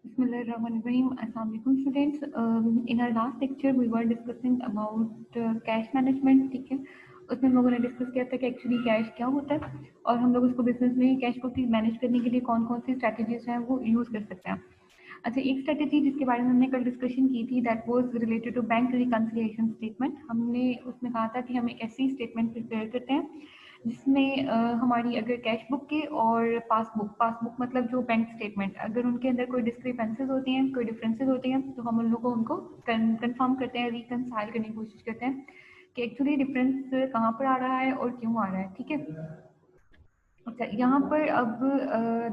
Bismillahirrahmanirrahim. Assalamu alaikum students. In our last lecture we were discussing about cash management. ठीक है, उसमें हम लोगों ने डिस्कस किया था कि एक्चुअली कैश क्या होता है और हम लोग उसको बिजनेस में कैश को मैनेज करने के लिए कौन कौन सी स्ट्रैटेजीज हैं वो यूज़ कर सकते हैं। अच्छा, एक स्ट्रैटेजी जिसके बारे में हमने कल डिस्कशन की थी that was related to bank reconciliation statement. हमने उसमें कहा था कि हम एक ऐसी स्टेटमेंट प्रिपेयर करते हैं जिसमें हमारी अगर कैश बुक के और पासबुक पासबुक मतलब जो बैंक स्टेटमेंट अगर उनके अंदर कोई डिस्क्रिपेंसीज होती हैं, कोई डिफरेंसेस होती हैं, तो हम उन लोगों को उनको कंफर्म करते हैं, रिकंसाइल करने की कोशिश करते हैं कि एक्चुअली डिफरेंस कहाँ पर आ रहा है और क्यों आ रहा है। ठीक है, अच्छा यहाँ पर अब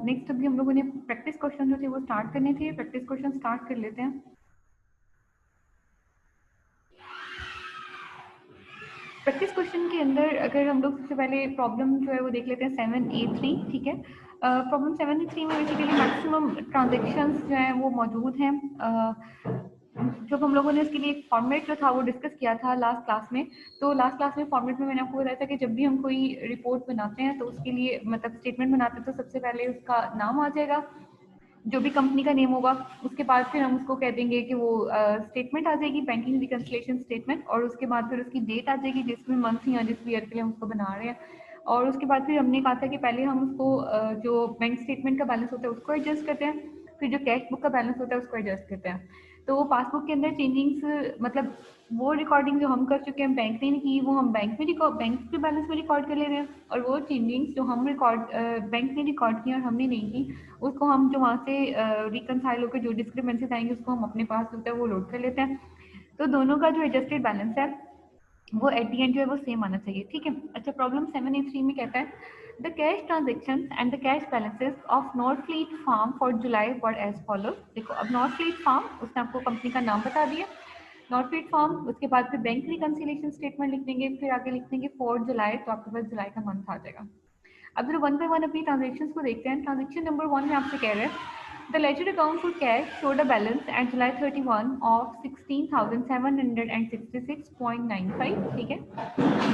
नेक्स्ट अभी हम लोगों ने प्रैक्टिस क्वेश्चन जो थे वो स्टार्ट करने थे। प्रैक्टिस क्वेश्चन स्टार्ट कर लेते हैं। प्रैक्टिस क्वेश्चन के अंदर अगर हम लोग सबसे पहले प्रॉब्लम जो है वो देख लेते हैं 7A3। ठीक है, प्रॉब्लम 7A3 में बेसिकली मैक्सिमम ट्रांजेक्शन्स जो हैं वो मौजूद हैं। जब हम लोगों ने इसके लिए एक फॉर्मेट जो था वो डिस्कस किया था लास्ट क्लास में, तो लास्ट क्लास में फॉर्मेट में मैंने आपको बताया था कि जब भी हम कोई रिपोर्ट बनाते हैं तो उसके लिए मतलब स्टेटमेंट बनाते हैं तो सबसे पहले उसका नाम आ जाएगा, जो भी कंपनी का नेम होगा, उसके बाद फिर हम उसको कह देंगे कि वो स्टेटमेंट आ जाएगी, बैंकिंग रिकंसिलिएशन स्टेटमेंट, और उसके बाद फिर उसकी डेट आ जाएगी जिसमें मंथ या जिस ईयर के लिए हम उसको बना रहे हैं। और उसके बाद फिर हमने कहा था कि पहले हम उसको जो बैंक स्टेटमेंट का बैलेंस होता है उसको एडजस्ट करते हैं, फिर जो कैश बुक का बैलेंस होता है उसको एडजस्ट करते हैं। तो वो पासबुक के अंदर चेंजिंग्स मतलब वो रिकॉर्डिंग जो हम कर चुके हैं बैंक ने नहीं की, वो हम बैंक के बैलेंस में रिकॉर्ड कर ले रहे हैं, और वो चेंजिंग्स जो हम बैंक ने रिकॉर्ड की और हमने नहीं की, उसको हम जो वहाँ से रिकनसाइल होकर जो डिस्क्रिपेंसीज आएंगे उसको हम अपने पास होता है वो लोड कर लेते हैं। तो दोनों का जो एडजस्टेड बैलेंस है वो एट दी एंड जो है वो सेम आना चाहिए। ठीक है, अच्छा प्रॉब्लम 7A3 में कहता है the cash transaction and the cash balances of Northfleet farm for July were as follow. देखो अब नॉर्थफ्लीट फार्म उसने आपको कंपनी का नाम बता दिया, नॉर्थफ्लीट फार्म, उसके बाद फिर बैंक रिकंसिलिएशन स्टेटमेंट लिख देंगे, फिर आगे लिख देंगे फॉर जुलाई, तो आपके पास जुलाई का मंथ आ जाएगा। अब जरा वन बाय वन अपनी ट्रांजेक्शन्स को देखते हैं। ट्रांजेक्शन नंबर 1 में आपसे कह रहे हैं the ledger account for cash showed a balance at July 31 of 16,766.95। ठीक है,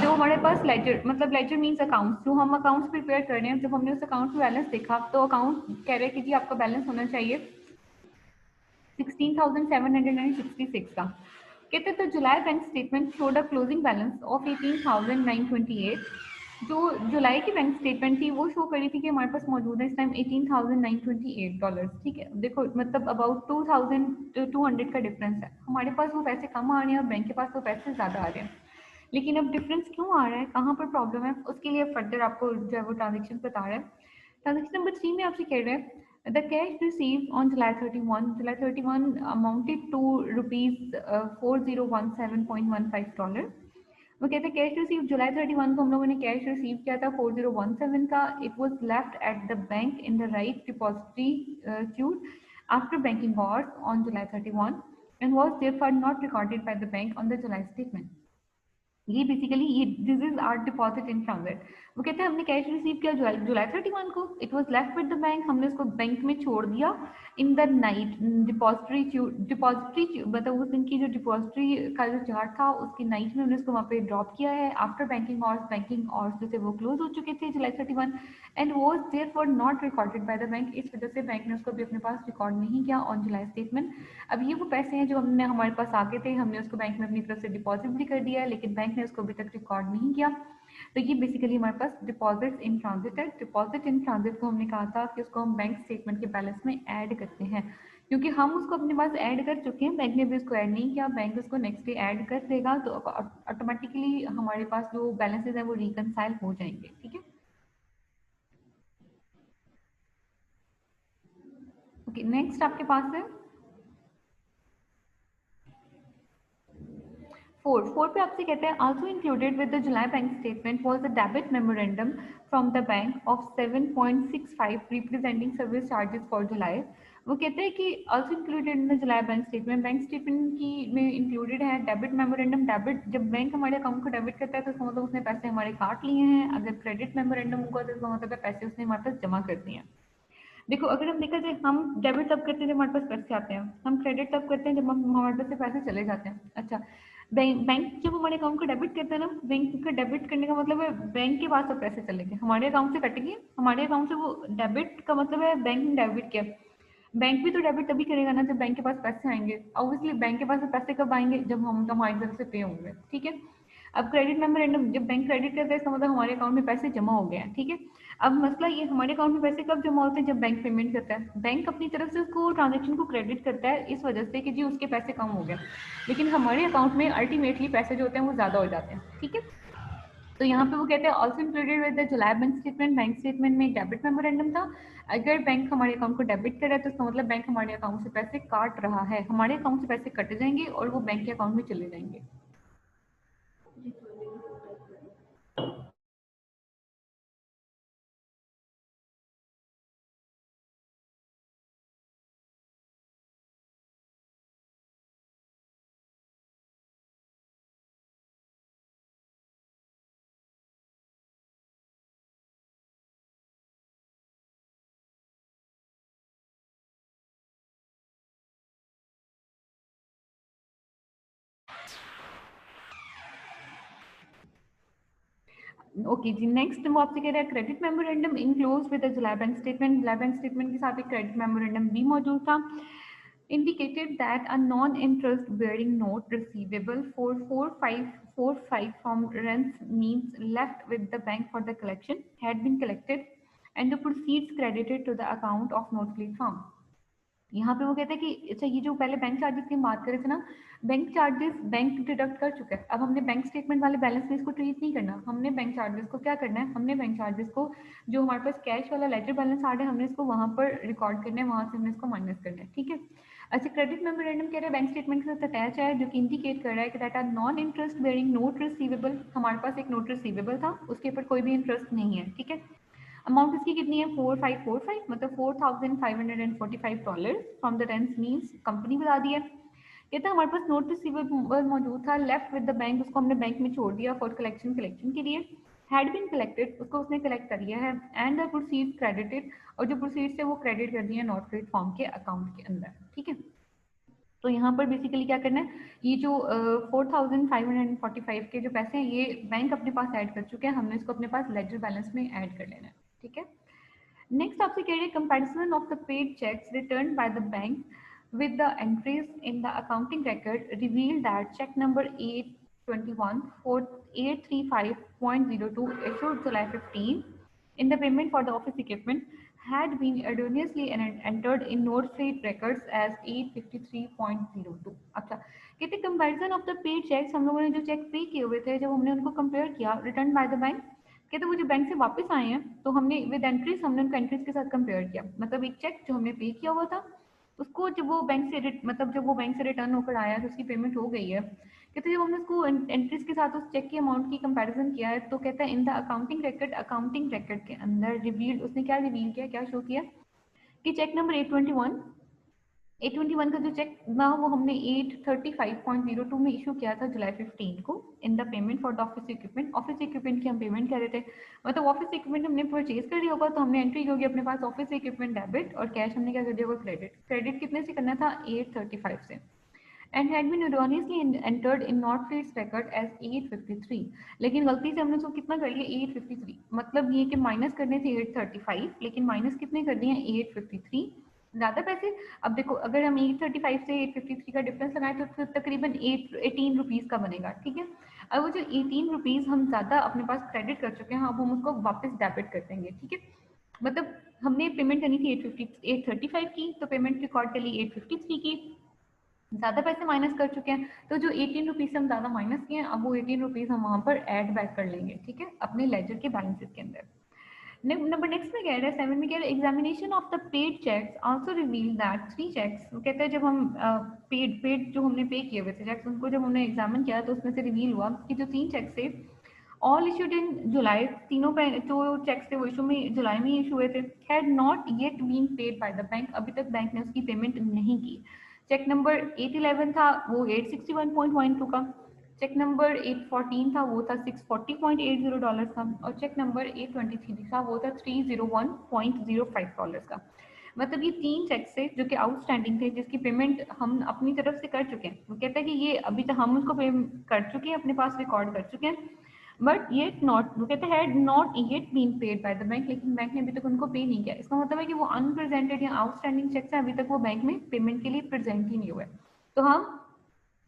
जो हमारे पास लेजर मतलब लेजर मीन्स अकाउंट्स, जो हम अकाउंट्स प्रिपेयर कर रहे हैं, जब हमने उस अकाउंट में बैलेंस देखा तो अकाउंट कह रहे हैं कि जी आपका बैलेंस होना चाहिए 16,766 का। कहते तो July bank statement showed a closing balance of 18,928। जो जुलाई की बैंक स्टेटमेंट थी वो शो करी थी कि हमारे पास मौजूद है इस टाइम $18,928। ठीक है, देखो मतलब अबाउट 2,200 का डिफरेंस है, हमारे पास वो पैसे कम आ रहे हैं और बैंक के पास वो पैसे ज़्यादा आ रहे हैं। लेकिन अब डिफरेंस क्यों आ रहा है, कहाँ पर प्रॉब्लम है, उसके लिए फर्दर आपको जो है वो ट्रांजेक्शन बता रहा है। ट्रांजेक्शन नंबर 3 में आपसे कह रहे हैं the cash received on July 31 amounted to rupees 4017.15 वो कहते हैं कैश रिसीव जुलाई 31 को हम लोगों ने कैश रिसीव किया था 4017 का। It was left at the bank in the right depository cued after banking hours on July 31 and was therefore not recorded by the bank on the July statement। ये basically ये this is our deposit in transit. वो कहते हैं हमने cash receive किया जुलाई 31 को, it was left with the bank, हमने उसको बैंक में छोड़ दिया इन द नाइट डिपॉजिटरी मतलब उस दिन की जो डिपॉजिटरी का जो चार्ट था उसकी नाइट में हमने उसको वहाँ पे ड्रॉप किया है आफ्टर बैंकिंग आवर्स जो थे वो क्लोज हो चुके थे July 31 and was there for not recorded by the bank. इस वजह से बैंक ने उसको भी अपने पास रिकॉर्ड नहीं किया ऑन जुलाई स्टेटमेंट। अब ये वो पैसे हैं जो हमने हमारे पास आगे थे, हमने उसको बैंक में अपनी तरफ से डिपॉजिट भी कर दिया है लेकिन बैंक ने उसको अभी तक रिकॉर्ड नहीं किया। तो ये बेसिकली हमारे पास डिपॉजिट इन ट्रांजिट है। डिपॉजिट इन ट्रांजिट को हमने कहा था कि उसको हम बैंक स्टेटमेंट के बैलेंस में ऐड करते हैं, क्योंकि हम उसको अपने पास ऐड कर चुके हैं, बैंक ने भी उसको ऐड नहीं किया, बैंक उसको नेक्स्ट डे ऐड कर देगा, तो ऑटोमेटिकली हमारे पास जो बैलेंसेज हैं वो रिकनसाइल हो जाएंगे। ठीक है, ओके नेक्स्ट आपके पास है 4 पे आपसे कहते हैं also included with the July bank statement was the debit memorandum from the bank of 7.65 representing service charges for जुलाई। वो कहते हैं कि also included in the July bank statement की में इंक्लूडेड है डेबिट मेमोरेंडम। डेबिट जब बैंक हमारे account को डेबिट करता है तो इसका मतलब उसने पैसे हमारे काट लिए हैं, अगर क्रेडिट मेमोरेंडम होगा तो इसका मतलब है पैसे उसने हमारे पास जमा कर दिए हैं। देखो अगर हम देखा जाए हम डेबिट तब करते हैं जब हमारे पास पैसे आते हैं, हम क्रेडिट तब करते हैं जब हम हमारे पास से पैसे चले जाते हैं। अच्छा, बैंक जब हमारे अकाउंट को डेबिट करते हैं ना, बैंक का डेबिट करने का मतलब है बैंक के पास अब पैसे चले गए, हमारे अकाउंट से कटेंगे, हमारे अकाउंट से वो डेबिट का मतलब है बैंक ने डेबिट किया। बैंक भी तो डेबिट तभी करेगा ना जब बैंक के पास पैसे आएंगे। ऑब्वियसली बैंक के पास पैसे कब आएंगे, जब हम हमारी तरफ से पे होंगे, ठीक है। अब क्रेडिट मेमोरेंडम, जब बैंक क्रेडिट करता है इसका मतलब हमारे अकाउंट में पैसे जमा हो गए हैं, ठीक है। अब मसला ये, हमारे अकाउंट में पैसे कब जमा होते हैं, जब बैंक पेमेंट करता है। बैंक अपनी तरफ से उसको ट्रांजेक्शन को क्रेडिट करता है इस वजह से कि जी उसके पैसे कम हो गए, लेकिन हमारे अकाउंट में अल्टीमेटली पैसे जो होते हैं वो ज़्यादा हो जाते हैं, ठीक है। तो यहाँ पे वो कहते हैं also included with the July bank statement, bank statement में डेबिट मेमोरेंडम था। अगर बैंक हमारे अकाउंट को डेबिट कर रहा है तो इसका मतलब बैंक हमारे अकाउंट से पैसे काट रहा है, हमारे अकाउंट से पैसे कट जाएंगे और वो बैंक के अकाउंट में चले जाएंगे। ओके जी, नेक्स्ट वो आपसे कह रहा है credit memorandum enclose with the July bank statement. July bank statement के साथ एक क्रेडिट मेमोरेंडम भी मौजूद था। indicated that a non-interest bearing note receivable for 4545 from rents means left with the bank for the collection had been collected and the proceeds credited to the account of note fleet firm। यहाँ पे वो कहते हैं कि अच्छा ये जो पहले बैंक चार्जेस की बात करे थे ना, बैंक चार्जेस बैंक डिडक्ट कर चुका है। अब हमने बैंक स्टेटमेंट वाले बैलेंस में इसको ट्रीट नहीं करना, हमने बैंक चार्जेस को क्या करना है, हमने बैंक चार्जेस को जो हमारे पास कैश वाला लेजर बैलेंस आ रहा है हमने इसको वहाँ पर रिकॉर्ड करना है, वहाँ से हमने इसको माइनस करना है, ठीक है। अच्छा, क्रेडिट मेमोरेंडम कह रहे हैं बैंक स्टेटमेंट के साथ अटैच है, जो कि इंडिकेट कर रहा है कि that are non interest bearing note receivable. हमारे पास एक नोट रिसीवेबल था, उसके ऊपर कोई भी इंटरेस्ट नहीं है, ठीक है। अमाउंट इसकी कितनी है, 4545, मतलब $4545 from the rents means company बता दी है। कहता है हमारे पास नोट रिसीवेबल मौजूद था लेफ्ट विद द बैंक, उसको हमने बैंक में छोड़ दिया फॉर कलेक्शन के लिए। हैड बीन कलेक्टेड, उसको उसने कलेक्ट कर लिया है। एंड द प्रोसीड क्रेडिटेड, और जो प्रोसीड है वो क्रेडिट कर दिया नॉट क्रेडिट फॉर्म के अकाउंट के अंदर, ठीक है। तो यहाँ पर बेसिकली क्या करना है, ये जो 4545 के जो पैसे हैं ये बैंक अपने पास ऐड कर चुके हैं, हमने इसको अपने पास लेजर बैलेंस में ऐड कर लेना है, ठीक है। नेक्स्ट आपसे कह रहे हैं comparison of the paid cheques return by the bank with the entries in the accounting record reveal that check number 821 for 835.02 issued July 15 in the payment for the office equipment had been erroneously entered in note fleet records as 853.02। अच्छा, कहते comparison of the paid cheques, हम लोगों ने जो check पे किए हुए थे जब हमने उनको कंपेयर किया रिटर्न बाय द बैंक, कहते वो जो बैंक से वापस आए हैं तो हमने विद एंट्रीज, हमने उनका एंट्रीज के साथ कंपेयर किया। मतलब एक चेक जो हमने पे किया हुआ था उसको जब वो बैंक से मतलब जब वो बैंक से रिटर्न होकर आया तो उसकी पेमेंट हो गई है, कहते जब हमने उसको एंट्रीज के साथ उस चेक की अमाउंट की कंपैरिजन किया है तो कहता है इन द अकाउंटिंग रिकॉर्ड के अंदर रिवील, उसने क्या रिवील किया, क्या शो किया कि चेक नंबर 821 का जो चेक ना वो हमने 835.02 में इशू किया था जुलाई 15 को in the payment for the office equipment. Office equipment की हम पेमेंट कर रहे थे, मतलब ऑफिस इक्विपमेंट हमने परचेज कर लिया होगा तो हमने एंट्री होगी अपने पास ऑफिस इक्विपमेंट डेबिट और कैश हमने क्या कर दिया होगा क्रेडिट। क्रेडिट कितने से करना था, 835 से। And had been erroneously entered in not fleet's record as 853, लेकिन गलती से हमने उसको कितना कर लिया 853, मतलब ये कि माइनस करने थे 835 लेकिन माइनस कितने कर दिए 853, ज़्यादा पैसे। अब देखो अगर हम 835 से 853 का डिफरेंस लगाएं तो फिर तकरीबन 18 रुपीज़ का बनेगा, ठीक है। अब वो जो 18 रुपीज़ हम ज़्यादा अपने पास क्रेडिट कर चुके हैं अब हम उसको वापस डेबिट कर देंगे, ठीक है। मतलब हमने पेमेंट करनी थी 835 की तो पेमेंट रिकॉर्ड कर ली 853 की, ज़्यादा पैसे माइनस कर चुके हैं तो जो 18 रुपीज़ हम ज़्यादा माइनस किए हैं अब वो 18 रुपीज़ हम वहाँ पर ऐड बैक कर लेंगे, ठीक है, अपने लेजर के बैलेंसेस के अंदर। नंबर नेक्स्ट में कह रहे हैं 7 में कह रहे हैं examination of the paid cheques also reveal that 3 cheques, कहते हैं जब हम पेड जो हमने पे किए हुए थे चेक्स उनको जब हमने एग्जामिन किया तो उसमें से रिवील हुआ कि जो 3 चेक्स थे ऑल इशूड इन जुलाई, तीनों जो चेक्स थे वो इशू में जुलाई में इशू हुए थे, had not yet been paid by the bank, अभी तक बैंक ने उसकी पेमेंट नहीं की। चेक नंबर 811 था वो 861.12 का, चेक नंबर 814 था वो था $640.80 का और चेक नंबर 823 था वो था $301.05 का। मतलब ये 3 चेक्स थे जो कि आउटस्टैंडिंग थे जिसकी पेमेंट हम अपनी तरफ से कर चुके हैं। वो कहता है कि ये अभी तक हम उसको पे कर चुके हैं, अपने पास रिकॉर्ड कर चुके हैं, बट ये नॉट, वो कहते हैं not yet been paid by the bank, लेकिन बैंक ने अभी तक उनको पे नहीं किया। इसका मतलब है कि वो अनप्रेजेंटेड या आउटस्टैंडिंग चेक्स हैं, अभी तक वो बैंक में पेमेंट के लिए प्रेजेंट ही नहीं हुए। तो हम,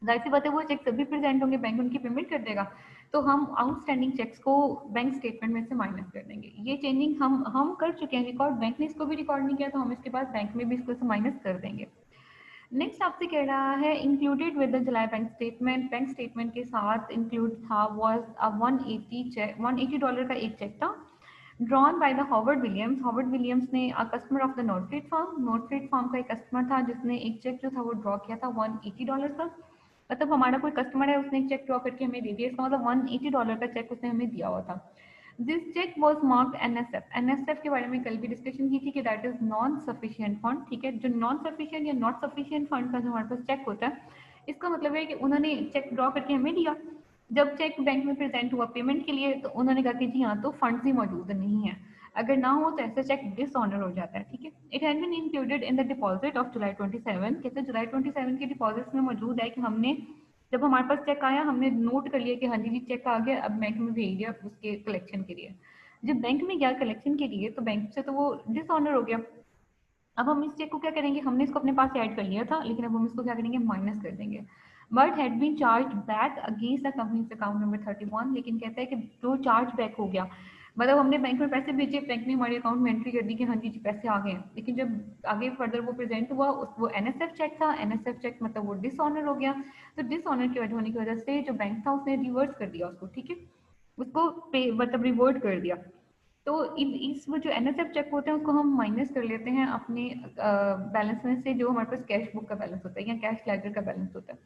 जाहिर सी बात है वो चेक तभी प्रेजेंट होंगे, बैंक उनकी पेमेंट कर देगा, तो हम आउटस्टैंडिंग चेक्स को बैंक स्टेटमेंट में से माइनस कर देंगे। ये चेंजिंग हम कर चुके हैं रिकॉर्ड, बैंक ने इसको भी रिकॉर्ड नहीं किया, तो हम इसके बाद बैंक में भी इसको माइनस कर देंगे। नेक्स्ट आपसे कह रहा है included with the July bank statement के साथ इंक्लूड था वाज अ 180 चेक, $180 का एक चेक था, drawn by the Howard Williams. Howard Williams ने a customer of the Northfleet farm, Northfleet farm का एक कस्टमर था जिसने एक चेक जो था वो ड्रॉ किया था $180 का। मतलब हमारा कोई कस्टमर है, उसने एक चेक ड्रॉ करके हमें दे दिया, इसका मतलब $180 का चेक उसने हमें दिया हुआ था। This cheque was marked NSF. NSF के बारे में कल भी डिस्कशन की थी कि that is non sufficient fund, ठीक है। जो नॉन सफिशिएंट या नॉट सफिशिएंट फंड का जो हमारे पास चेक होता है, इसका मतलब है कि उन्होंने चेक ड्रॉ करके हमें दिया, जब चेक बैंक में प्रेजेंट हुआ पेमेंट के लिए, तो उन्होंने कहा कि जी हाँ, तो फंड्स ही मौजूद नहीं है। अगर ना हो तो ऐसा चेक डिसऑनर हो जाता है, ठीक है। It has been included in the deposit of July 27। कहते हैं जुलाई 27 के डिपॉजिट्स में मौजूद है कि हमने, जब हमारे पास चेक आया हमने नोट कर लिया कि हाँ जी चेक आ गया, अब बैंक में भेज दिया उसके कलेक्शन के लिए। जब बैंक में गया कलेक्शन के लिए तो बैंक से तो वो डिसऑनर हो गया। अब हम इस चेक को क्या करेंगे, हमने इसको अपने पास ऐड कर लिया था, लेकिन अब हम इसको क्या करेंगे, माइनस कर देंगे। But had been charge back against the company's account number 31। लेकिन कहता है कि जो चार्ज बैक हो गया, मतलब हमने बैंक में पैसे भेजे, बैंक ने हमारे अकाउंट में एंट्री कर दी कि हाँ जी पैसे आ गए हैं, लेकिन जब आगे फर्दर वो प्रेजेंट हुआ वो एनएसएफ चेक था, एनएसएफ चेक मतलब वो डिसऑनर हो गया। तो डिसऑनर की वजह होने की वजह से जो बैंक था उसने रिवर्स कर दिया उसको, ठीक है, उसको पे मतलब रिवर्ट कर दिया। तो इस वो जो एनएसएफ चेक होते हैं उसको हम माइनस कर लेते हैं अपने बैलेंस में से, जो हमारे पास कैश बुक का बैलेंस होता है या कैश लेजर का बैलेंस होता है।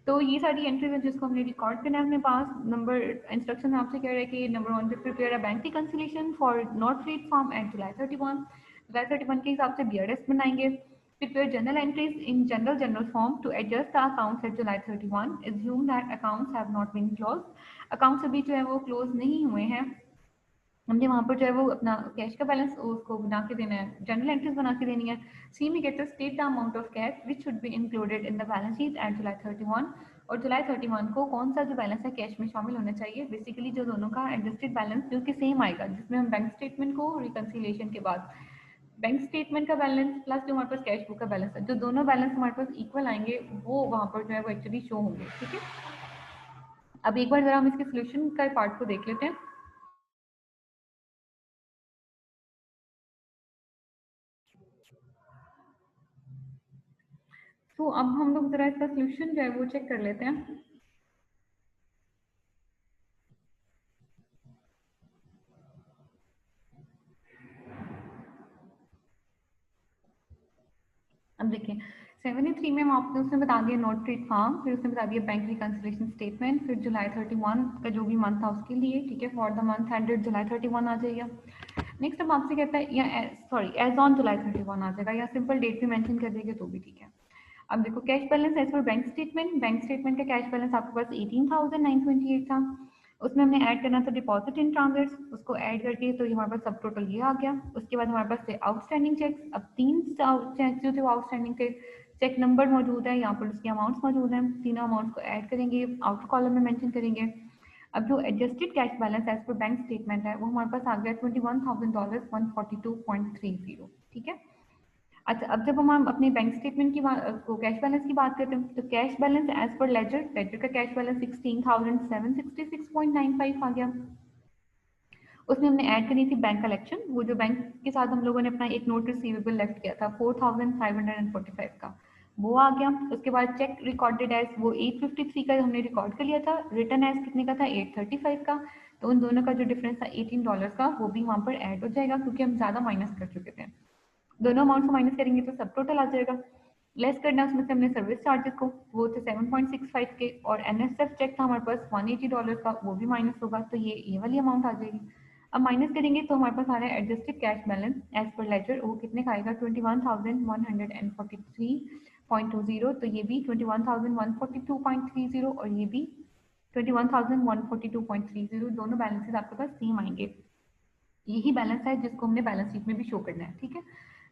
तो ये सारी एंट्रीज हैं जिसको हमने रिकॉर्ड करना है अपने पास। नंबर इंस्ट्रक्शन आपसे कह रहे हैं कि नंबर 1 पे prepare a bank reconciliation for Northfleet farm at July 31। जुलाई 31 के हिसाब से बीआरएस बनाएंगे। Prepare journal entries in general form to adjust the accounts at July 31। Assume that accounts have not been close. Accounts अभी जो है वो क्लोज नहीं हुए हैं, हमने वहाँ पर जो है वो अपना कैश का बैलेंस उसको बना के देना है, जनरल एंट्रीज बना के देनी है। सी में कहते हैं state the amount of cash which should be included in the balance sheet at July 31। और जुलाई 31 को कौन सा जो बैलेंस है कैश में शामिल होना चाहिए। बेसिकली जो दोनों का एडजस्टेड बैलेंस जो कि सेम आएगा, जिसमें हम बैंक स्टेटमेंट को रिकन्सिलिएशन के बाद बैंक स्टेटमेंट का बैलेंस प्लस जो हमारे पास कैश बुक का बैलेंस है, जो दोनों बैलेंस हमारे पास इक्वल आएंगे वो वहाँ पर जो है वो एक्चुअली शो होंगे, ठीक है। अब एक बार जरा हम इसके सोल्यूशन का पार्ट को देख लेते हैं। तो अब हम लोग जरा इसका सोल्यूशन जो है वो चेक कर लेते हैं। अब देखिए 73 में आपने उसने बता दिया नोट ट्रीट फार्म, फिर उसने बता दिया बैंक रिकंसिलिएशन स्टेटमेंट, फिर जुलाई 31 का जो भी मंथ था उसके लिए, ठीक है, फॉर द मंथ एंडेड जुलाई 31 आ जाएगा। नेक्स्ट अब आपसे कहता है या सॉरी एज ऑन जुलाई 31 आ जाएगा, या सिंपल डेट भी मेंशन कर देंगे तो भी ठीक है। अब देखो cash balance as per bank statement का कैश बैलेंस आपके पास 18,928 था। उसमें हमने ऐड करना था डिपॉजिट इन ट्रांजिट्स, उसको ऐड करके तो ये हमारे पास सब टोटल ये आ गया। उसके बाद हमारे पास थे आउटस्टैंडिंग चेक्स। अब 3 चेक्स जो थे वो आउटस्टैंडिंग थे, चेक नंबर मौजूद है, यहाँ पर उसके अमाउंट्स मौजूद हैं, तीनों अमाउंट्स को ऐड करेंगे, आउटर कॉलम में मेंशन करेंगे। अब जो adjusted cash balance as per bank statement है वो हमारे पास आ गया $21,000 142.30, ठीक है। अच्छा, अब जब हम अपने बैंक स्टेटमेंट की को कैश बैलेंस की बात करते हैं, तो cash balance as per ledger, ledger का कैश बैलेंस 16,766.95 आ गया। उसमें हमने ऐड करनी थी बैंक कलेक्शन, वो जो बैंक के साथ हम लोगों ने अपना एक नोट रिसीवेबल लेफ्ट किया था 4,545 का, वो आ गया। उसके बाद चेक रिकॉर्डेड एज वो 853 का हमने रिकॉर्ड कर लिया था, रिटर्न एज कितने का था 835 का। तो उन दोनों का जो डिफरेंस था $18 का, वो भी वहाँ पर ऐड हो जाएगा क्योंकि हम ज़्यादा माइनस कर चुके थे। दोनों अमाउंट को माइनस करेंगे तो सब टोटल आ जाएगा। लेस करना उसमें से हमने सर्विस चार्जेस को, वो थे 7.65 के, और एनएसएफ चेक था हमारे पास $180 का, वो भी माइनस होगा, तो ये वाली अमाउंट आ जाएगी। अब माइनस करेंगे तो हमारे पास आ रहा है adjusted cash balance as per ledger, वो कितने का आएगा 21,143.20, तो ये भी 21,142.30 और ये भी 21,142.30, दोनों बैलेंसेस आपके पास सेम आएंगे। यही बैलेंस है जिसको हमने बैलेंस शीट में भी शो करना है, ठीक है।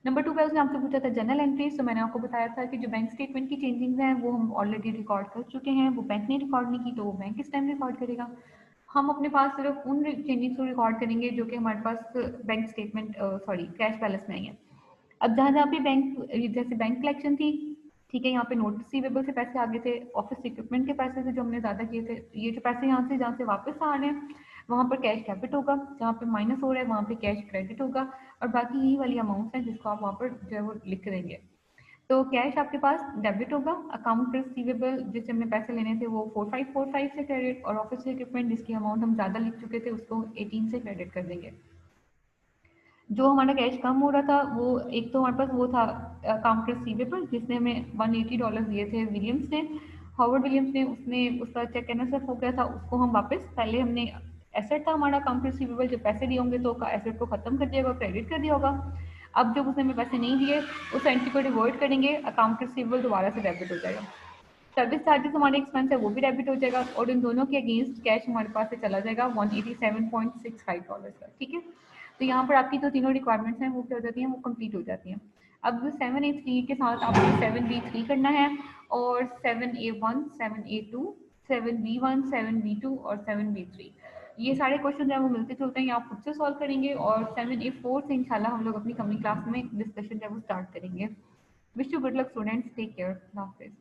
नंबर 2 पे उसने आपसे पूछा था जनरल एंट्रीज, तो मैंने आपको बताया था कि जो बैंक स्टेटमेंट की चेंजिंग्स हैं वो हम ऑलरेडी रिकॉर्ड कर चुके हैं, वो बैंक ने रिकॉर्ड नहीं की तो वो बैंक किस टाइम रिकॉर्ड करेगा। हम अपने पास सिर्फ उन चेंजेस को रिकॉर्ड करेंगे जो कि हमारे पास bank statement sorry cash balance में आई है। अब जहाँ जहाँ पे बैंक, जैसे बैंक कलेक्शन थी, ठीक है, यहाँ पे नोट रिसीवेबल से पैसे आगे थे, ऑफिस इक्विपमेंट के पैसे थे जो हमने ज़्यादा किए थे, ये जो पैसे यहाँ से जहाँ से वापस आ रहे हैं वहाँ पर कैश डेबिट होगा, जहाँ पे माइनस हो रहा है वहाँ पे कैश क्रेडिट होगा, और बाकी यही वाली अमाउंट है जिसको आप वहाँ पर जो है वो लिख देंगे। तो कैश आपके पास डेबिट होगा, अकाउंट रिसीवेबल जिससे हमने पैसे लेने थे वो 4545 से क्रेडिट, और ऑफिस इक्विपमेंट जिसकी अमाउंट हम ज़्यादा लिख चुके थे उसको 18 से क्रेडिट कर देंगे। जो हमारा कैश कम हो रहा था वो एक तो हमारे पास वो था अकाउंट रिसीवेबल जिसने हमें $180 दिए थे विलियम्स ने, हॉवर्ड विलियम्स ने, उसने उसका चेक कैंसिल हो गया था, उसको हम वापस, पहले हमने एसेट था हमारा अकाउंट रिसीवेबल, जब पैसे दिए होंगे तो एसेट को खत्म कर दिया होगा, क्रेडिट कर दिया होगा। अब जब उसने हमें पैसे नहीं दिए उस एंट्री को डिवॉइड करेंगे, अकाउंट रिसीवेबल दोबारा से डेबिट हो जाएगा, सर्विस चार्जेस हमारे एक्सपेंस है वो भी डेबिट हो जाएगा, और इन दोनों के अगेंस्ट कैश हमारे पास से चला जाएगा $187.65 का, ठीक है। तो यहाँ पर आपकी जो तीनों रिक्वायरमेंट्स हैं वो क्या हो जाती हैं, वो कंप्लीट हो जाती हैं। अब 7A3 के साथ आपको 7B3 करना है, और 7A1, 7A2, 7B1, 7B2 और 7B3, ये सारे क्वेश्चन जो है वो मिलते जुलते हैं, ये आप खुद से सॉल्व करेंगे, और 7A4 से इंशाल्लाह हम लोग अपनी कमिंग क्लास में डिस्कशन जो है वो स्टार्ट करेंगे। Wish you good luck students, take care, हाफिज़।